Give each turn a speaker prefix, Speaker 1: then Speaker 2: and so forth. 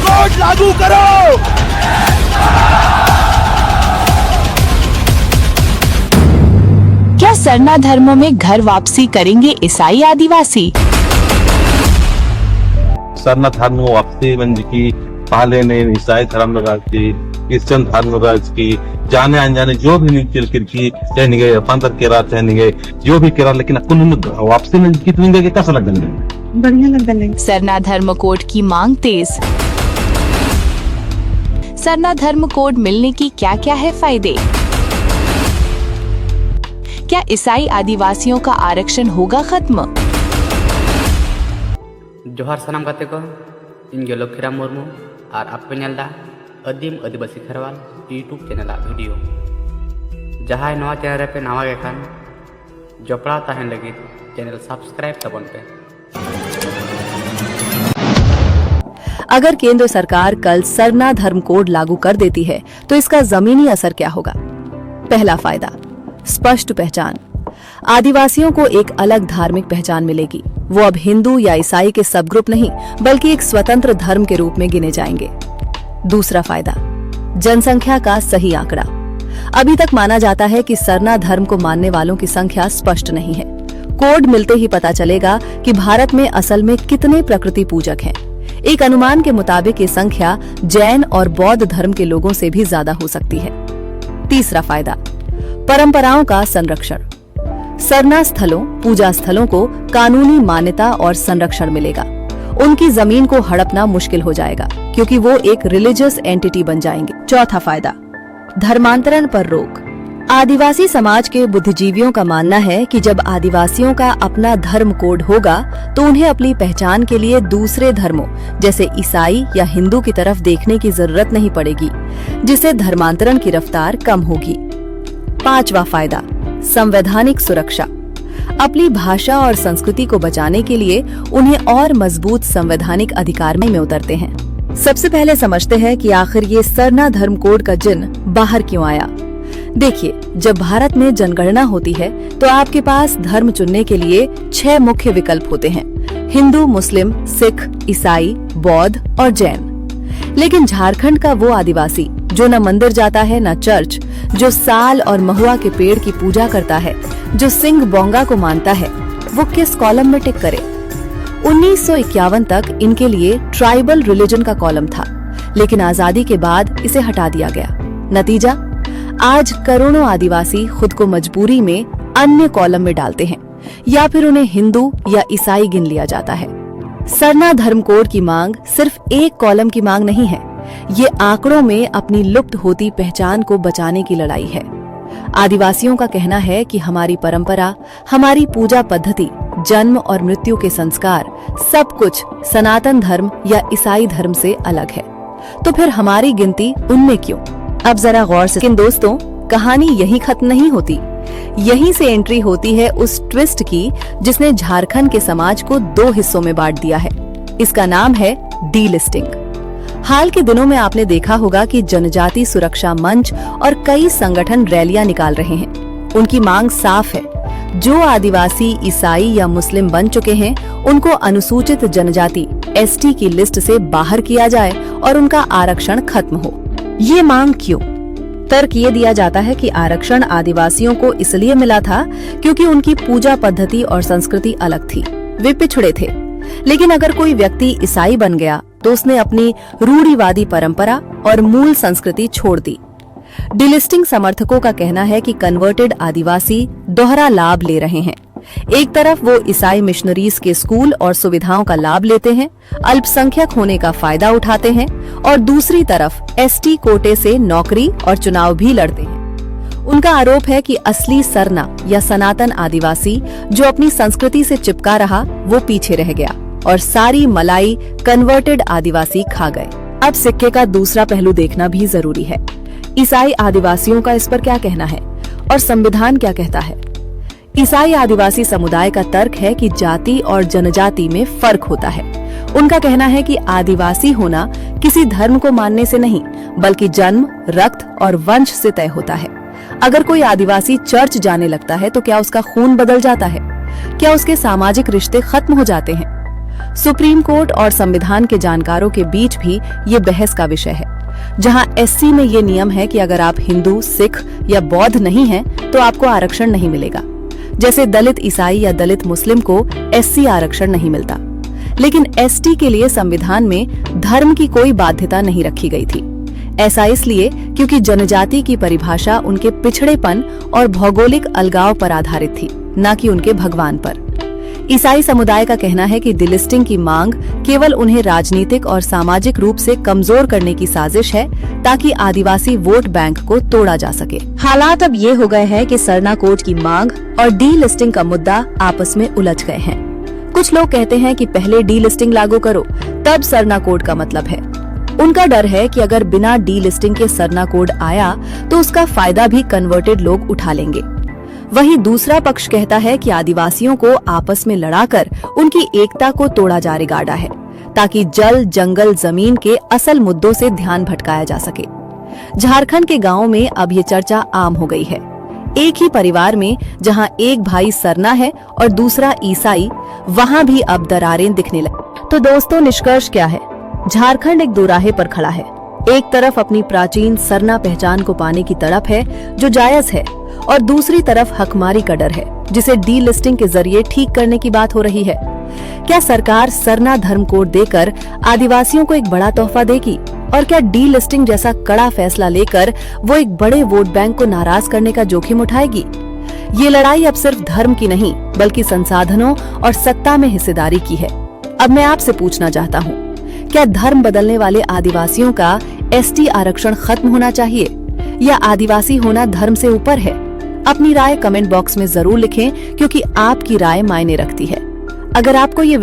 Speaker 1: Code लागू करो।
Speaker 2: क्या सरना धर्म में घर वापसी करेंगे ईसाई आदिवासी?
Speaker 3: सरना धर्म वापसी म्हणजे की पाहले ईसाई धर्म की क्रिश्चियन धर्म की जाने अनजाने जो भी नीचे की चाहे पंतर केरा चाहे जो भी केरा, लेकिन वापसी में कितनी कैसा लग
Speaker 4: बढ़िया लग।
Speaker 2: सरना धर्म कोड की मांग तेज। सरना धर्म कोड मिलने की क्या क्या है फायदे? क्या ईसाई आदिवासियों का आरक्षण होगा खत्म?
Speaker 5: जोहार सनाम गाते को इन लक्ष्मीराम मुर्मू और आपको नेलदा आदिम आदिवासी खेरवाल यूट्यूब चैनल वीडियो जहाँ नवा चैनल पे नवा गे खान जपड़ा तहन लगे चैनल सब्सक्राइब तबन पे।
Speaker 4: अगर केंद्र सरकार कल सरना धर्म कोड लागू कर देती है तो इसका जमीनी असर क्या होगा? पहला फायदा, स्पष्ट पहचान। आदिवासियों को एक अलग धार्मिक पहचान मिलेगी। वो अब हिंदू या ईसाई के सब ग्रुप नहीं बल्कि एक स्वतंत्र धर्म के रूप में गिने जाएंगे। दूसरा फायदा, जनसंख्या का सही आंकड़ा। अभी तक माना जाता है कि सरना धर्म को मानने वालों की संख्या स्पष्ट नहीं है। कोड मिलते ही पता चलेगा कि भारत में असल में कितने प्रकृति पूजक हैं। एक अनुमान के मुताबिक ये संख्या जैन और बौद्ध धर्म के लोगों से भी ज्यादा हो सकती है। तीसरा फायदा, परंपराओं का संरक्षण। सरना स्थलों, पूजा स्थलों को कानूनी मान्यता और संरक्षण मिलेगा। उनकी जमीन को हड़पना मुश्किल हो जाएगा क्योंकि वो एक रिलीजियस एंटिटी बन जाएंगे। चौथा फायदा, धर्मांतरण पर रोक। आदिवासी समाज के बुद्धिजीवियों का मानना है कि जब आदिवासियों का अपना धर्म कोड होगा तो उन्हें अपनी पहचान के लिए दूसरे धर्मों जैसे ईसाई या हिंदू की तरफ देखने की जरूरत नहीं पड़ेगी, जिससे धर्मांतरण की रफ्तार कम होगी। पांचवा फायदा, संवैधानिक सुरक्षा। अपनी भाषा और संस्कृति को बचाने के लिए उन्हें और मजबूत संवैधानिक अधिकार में उतरते हैं। सबसे पहले समझते हैं कि आखिर ये सरना धर्म कोड का जिन बाहर क्यों आया। देखिए, जब भारत में जनगणना होती है तो आपके पास धर्म चुनने के लिए 6 मुख्य विकल्प होते हैं: हिंदू, मुस्लिम, सिख, ईसाई, बौद्ध और जैन। लेकिन झारखंड का वो आदिवासी जो न मंदिर जाता है न चर्च, जो साल और महुआ के पेड़ की पूजा करता है, जो सिंह बोंगा को मानता है, वो किस कॉलम में टिक करे? 1951 तक इनके लिए ट्राइबल रिलीजन का कॉलम था, लेकिन आजादी के बाद इसे हटा दिया गया। नतीजा, आज करोड़ों आदिवासी खुद को मजबूरी में अन्य कॉलम में डालते हैं या फिर उन्हें हिंदू या ईसाई गिन लिया जाता है। सरना धर्म कोड की मांग सिर्फ एक कॉलम की मांग नहीं है, ये आंकड़ों में अपनी लुप्त होती पहचान को बचाने की लड़ाई है। आदिवासियों का कहना है कि हमारी परंपरा, हमारी पूजा पद्धति, जन्म और मृत्यु के संस्कार, सब कुछ सनातन धर्म या ईसाई धर्म से अलग है। तो फिर हमारी गिनती उनमें क्यों? अब जरा गौर से। लेकिन दोस्तों, कहानी यहीं खत्म नहीं होती। यहीं से एंट्री होती है उस ट्विस्ट की जिसने झारखंड के समाज को 2 हिस्सों में बांट दिया है। इसका नाम है डीलिस्टिंग। हाल के दिनों में आपने देखा होगा कि जनजाति सुरक्षा मंच और कई संगठन रैलियां निकाल रहे हैं। उनकी मांग साफ है, जो आदिवासी, ईसाई या मुस्लिम बन चुके हैं उनको अनुसूचित जनजाति ST की लिस्ट से बाहर किया जाए और उनका आरक्षण खत्म हो। ये मांग क्यों? तर्क ये दिया जाता है कि आरक्षण आदिवासियों को इसलिए मिला था क्योंकि उनकी पूजा पद्धति और संस्कृति अलग थी, वे पिछड़े थे। लेकिन अगर कोई व्यक्ति ईसाई बन गया तो उसने अपनी रूढ़िवादी परंपरा और मूल संस्कृति छोड़ दी। डिलिस्टिंग समर्थकों का कहना है कि कन्वर्टेड आदिवासी दोहरा लाभ ले रहे हैं। एक तरफ वो ईसाई मिशनरीज के स्कूल और सुविधाओं का लाभ लेते हैं, अल्पसंख्यक होने का फायदा उठाते हैं, और दूसरी तरफ ST कोटे से नौकरी और चुनाव भी लड़ते हैं। उनका आरोप है कि असली सरना या सनातन आदिवासी जो अपनी संस्कृति से चिपका रहा वो पीछे रह गया और सारी मलाई कन्वर्टेड आदिवासी खा गए। अब सिक्के का दूसरा पहलू देखना भी जरूरी है। ईसाई आदिवासियों का इस पर क्या कहना है और संविधान क्या कहता है? ईसाई आदिवासी समुदाय का तर्क है कि जाति और जनजाति में फर्क होता है। उनका कहना है कि आदिवासी होना किसी धर्म को मानने से नहीं बल्कि जन्म, रक्त और वंश से तय होता है। अगर कोई आदिवासी चर्च जाने लगता है तो क्या उसका खून बदल जाता है? क्या उसके सामाजिक रिश्ते खत्म हो जाते हैं? सुप्रीम कोर्ट और संविधान के जानकारों के बीच भी ये बहस का विषय है, जहां एससी में ये नियम है कि अगर आप हिंदू, सिख या बौद्ध नहीं हैं तो आपको आरक्षण नहीं मिलेगा। जैसे दलित ईसाई या दलित मुस्लिम को एससी आरक्षण नहीं मिलता। लेकिन एसटी के लिए संविधान में धर्म की कोई बाध्यता नहीं रखी गई थी। ऐसा इसलिए क्योंकि जनजाति की परिभाषा उनके पिछड़ेपन और भौगोलिक अलगाव पर आधारित थी, न कि उनके भगवान पर। ईसाई समुदाय का कहना है कि डिलिस्टिंग की मांग केवल उन्हें राजनीतिक और सामाजिक रूप से कमजोर करने की साजिश है, ताकि आदिवासी वोट बैंक को तोड़ा जा सके। हालात अब ये हो गए हैं कि सरना कोड की मांग और डीलिस्टिंग का मुद्दा आपस में उलझ गए हैं। कुछ लोग कहते हैं कि पहले डीलिस्टिंग लागू करो, तब सरना कोड का मतलब है। उनका डर है कि अगर बिना डीलिस्टिंग के सरना कोड आया तो उसका फायदा भी कन्वर्टेड लोग उठा लेंगे। वहीं दूसरा पक्ष कहता है कि आदिवासियों को आपस में लड़ाकर उनकी एकता को तोड़ा जा रिगाड़ा है, ताकि जल, जंगल, जमीन के असल मुद्दों से ध्यान भटकाया जा सके। झारखंड के गांवों में अब ये चर्चा आम हो गई है। एक ही परिवार में जहां एक भाई सरना है और दूसरा ईसाई, वहां भी अब दरारें दिखने लगी। तो दोस्तों, निष्कर्ष क्या है? झारखंड एक दोराहे पर खड़ा है। एक तरफ अपनी प्राचीन सरना पहचान को पाने की तड़प है, जो जायज है, और दूसरी तरफ हकमारी का डर है, जिसे डीलिस्टिंग के जरिए ठीक करने की बात हो रही है। क्या सरकार सरना धर्म कोड देकर आदिवासियों को एक बड़ा तोहफा देगी? और क्या डीलिस्टिंग जैसा कड़ा फैसला लेकर वो एक बड़े वोट बैंक को नाराज करने का जोखिम उठाएगी? ये लड़ाई अब सिर्फ धर्म की नहीं, बल्कि संसाधनों और सत्ता में हिस्सेदारी की है। अब मैं आपसे पूछना चाहता हूँ, क्या धर्म बदलने वाले आदिवासियों का एसटी आरक्षण खत्म होना चाहिए, या आदिवासी होना धर्म से ऊपर है? अपनी राय कमेंट बॉक्स में जरूर लिखें, क्योंकि आपकी राय मायने रखती है। अगर आपको ये